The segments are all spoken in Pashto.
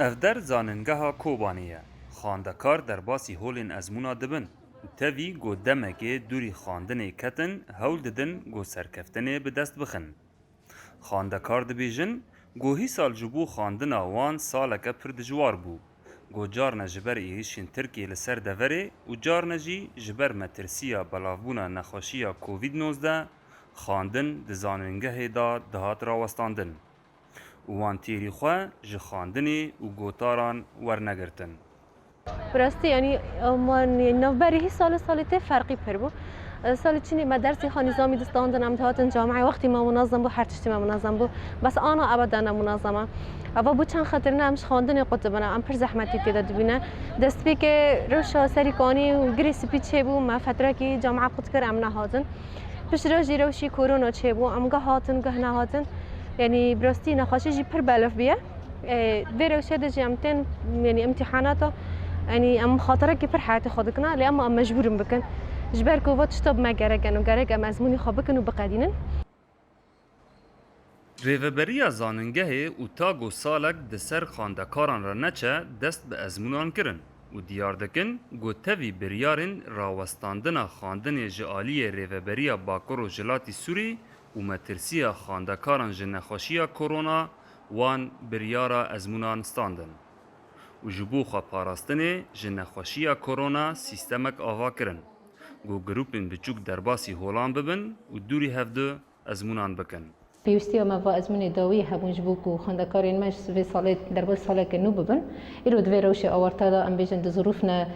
افدر زاننگها کوبانیه خاندکار در باسی هولین ازمونا دبن تاوی گو دمکه دوری خاندنه کتن هول ددن گو سرکفتنه به دست بخن خاندکار دبیجن گو هی سال جبو خاندن وان سالکه پر دجوار بو گو جارنا جبر ایشین ترکی لسر دوره و جارنا جی جبر مترسیا بلاوبونا نخوشیا کووید 19 خاندن دزاننگه دا دهات راوستاندن وان تیری خواه جخاندنی و گوتاران ورنگرتن. براستی یعنی من نوبری هی سال ته فرقی پر بو سال چینی مدرسه خانی نظامی دستاندن امتحانات جامعه وقتی ما منظم بو هر چیزی ما منظم بو بس آنا ابدا منظمه اوا بو چند خاطر نمش خواندن قطبنا ام پر زحمتی تیدا دبینه دست بی که روشا سری کانی و گریس پیچه بو ما فتره کی جامعه قط کر ام نهاتن پیش روزی روشی کرونا چه بو ام گهاتن گه نهاتن يعني براستي نخاشي جي پر بلف بيه بيرو شده جي امتين يعني امتحاناته يعني ام خاطره كي پر حياتي خودكنا لي اما مجبورم بكن جبر كوفات شتاب ما گرگن و گرگ ام ازموني خوابكن و بقدينن ریوبریا زاننگه و تاگو سالک دسر خاندکاران را نچه دست به ازمونان کرن و دیار دکن گو تاوی بریارن راوستاندن خاندن جعالی ریوبریا باکر و جلاتی سوری و مترسیا خاندکاران جنخوشیا کرونا وان بریارا ازمونان ستاندن و جبو خواه پاراستنه جنخوشیا کرونا سیستمک آوا کرن گو گروپن بچوک درباسی هولان ببن و دوری هفده ازمونان بکن پیوستی ما و ازمون داوی همونج بوکو خاندکارین مش في سالت دربال سالك نو ببن يرود في روش اورتا ام بيجن ظروفنا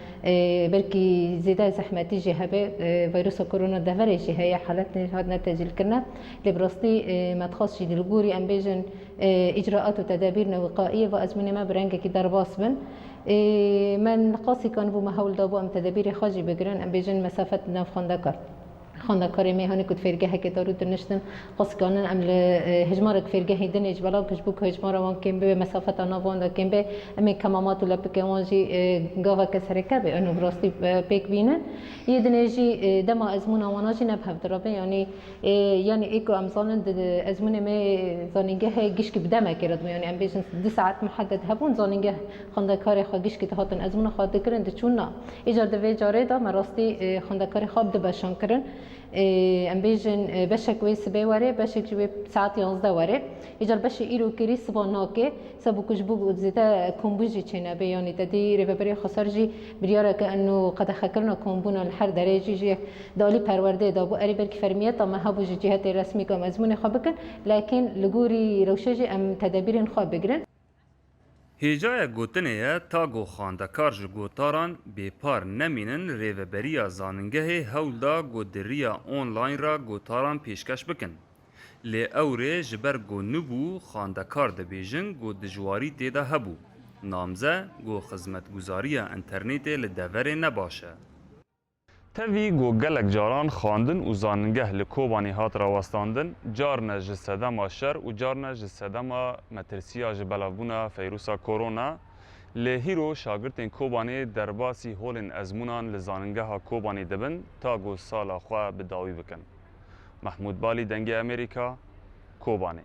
بركي زياده زحمتي جهبه فيروس كورونا دفري شي هي حالات هاد نتاج كنا لبراستي ما تخصش دلغوري ام بيجن اجراءات وتدابير وقائيه وازمون ما برنج كي درباس بن من قاسي كان بو محاول دابو ام تدابير خاجي بگرن ام بيجن مسافه ناف خاندکار خاندکاری میهانی کد فرگه که دارو دنشتن قصد کنن عمل هجمارک فرگه دنیج بالا کشبوک هجمار وان کم به مسافت آن وان دا کم به امی کمامات ولا بکوانجی گاوا کسرکه به انو براستی پیک بینن یه دنیجی دم ازمون آواناجی نبهف درابه یعنی ایکو امزانن ازمون می زانینگه گیش کی بدم کرد یعنی ام بیشن 2 ساعت محدد هبون زانینگه خاندکاری خو گیش کی تهاتن ازمون خاطر کرن دچونا ایجاد و جاره دا مراستی خاندکاری خواب دبشان کرن ام بیجن بشک وی سبه وره بشک جوی ساعت 11 وره ایجال بش ایرو کری سباناکه سبو کجبو زیتا کمبوجی چنه بیانی تدی ریوبری خسرجی بریاره که انو قد خکرنا کمبونا الحر درجی جی دالی پرورده دابو اری برک فرمیت اما هبو جهت رسمی کم ازمون خوابکن لكن لگوری روشجی ام تدابیر خواب بگرن هیجای گوتنه تا گو خاندکار جو گوتاران بیپار نمینن ریوبریا زاننگه هولدا گودریا آنلاین را گوتاران پیشکش بکن. لی اوره جبر گو نبو خاندکار دبیجن گو دجواری دیده هبو. نامزه گو خدمتگزاری انترنت لدوره نباشه. تاوی گو گلک جاران خواندن و زاننگه لکوبانی هات راوستاندن جارنا جسدما شر و جارنا جسدما مترسیا جبلابونا فیروسا کرونا لهیرو شاگرتین کوبانی درباسی هولن ازمونان لزاننگه ها کوبانی دبن تا گو سالا خواه بداوی بکن. محمود بالی دنگ امریکا کوبانی